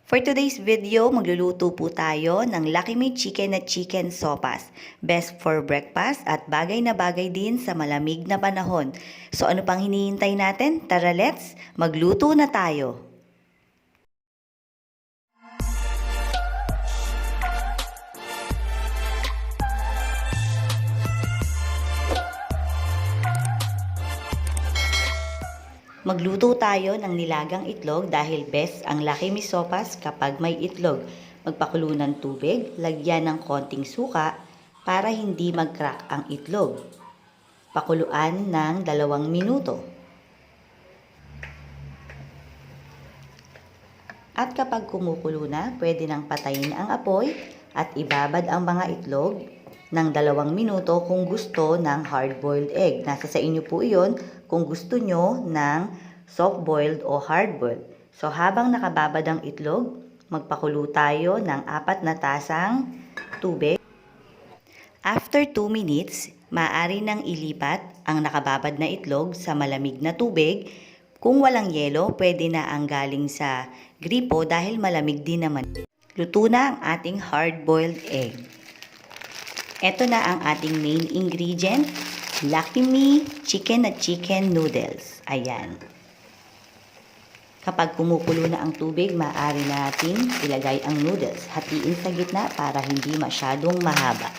For today's video, magluluto po tayo ng Lucky Me Chicken at Chicken Sopas. Best for breakfast at bagay na bagay din sa malamig na panahon. So ano pang hinihintay natin? Tara let's magluto na tayo! Magluto tayo ng nilagang itlog dahil best ang Lucky Me Sopas kapag may itlog. Magpakulo ng tubig, lagyan ng konting suka para hindi mag-crack ang itlog. Pakuluan ng 2 minuto. At kapag kumukulo na, pwede nang patayin ang apoy at ibabad ang mga itlog ng 2 minuto kung gusto ng hard-boiled egg. Nasa sa inyo po iyon kung gusto nyo ng soft-boiled o hard-boiled. So habang nakababad ang itlog, magpakulo tayo ng 4 na tasang tubig. After 2 minutes, maaari nang ilipat ang nakababad na itlog sa malamig na tubig. Kung walang yelo, pwede na ang galing sa gripo dahil malamig din naman. Luto na ang ating hard-boiled egg. Ito na ang ating main ingredient, Lucky Me Chicken at Chicken Noodles. Ayan. Kapag kumukulo na ang tubig, maaari natin ilagay ang noodles. Hatiin sa gitna para hindi masyadong mahaba.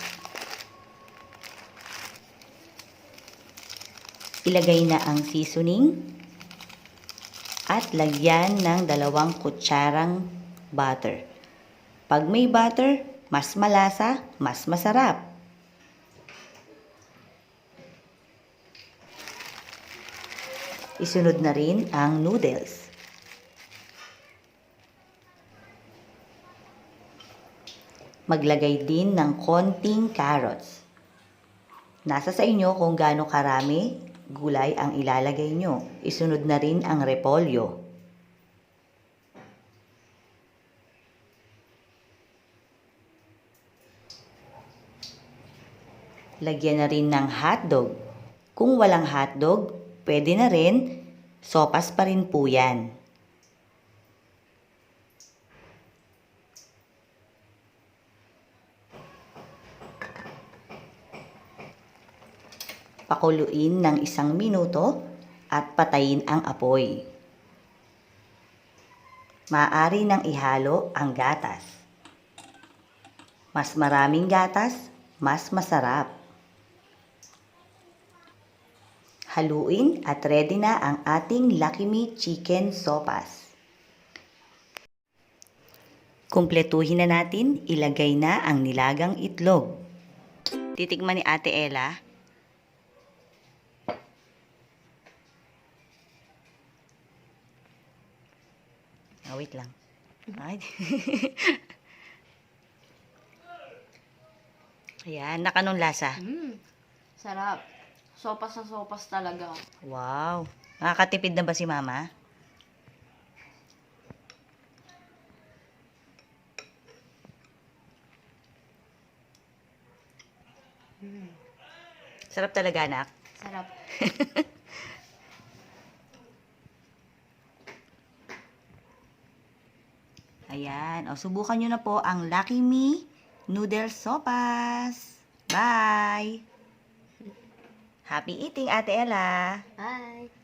Ilagay na ang seasoning at lagyan ng 2 kutsarang butter. Pag may butter, mas malasa, mas masarap. Isunod na rin ang noodles. Maglagay din ng konting carrots. Nasa sa inyo kung gaano karami gulay ang ilalagay nyo. Isunod na rin ang repolyo. Lagyan na rin ng hotdog. Kung walang hotdog, pwede na rin, sopas pa rin po yan. Pakuluin ng 1 minuto at patayin ang apoy. Maaari nang ihalo ang gatas. Mas maraming gatas, mas masarap. Haluin at ready na ang ating Lucky Me Chicken Sopas. Kumpletuhin na natin, ilagay na ang nilagang itlog. Titikman ni Ate Ella. Wait lang. Ay. Ayan, nakanong lasa? Sarap. Sopas na sopas talaga. Wow. Nakakatipid na ba si Mama? Sarap talaga, anak. Sarap. Ayan. O, subukan nyo na po ang Lucky Me Noodle Sopas. Bye! Happy eating, Ate Ella! Bye!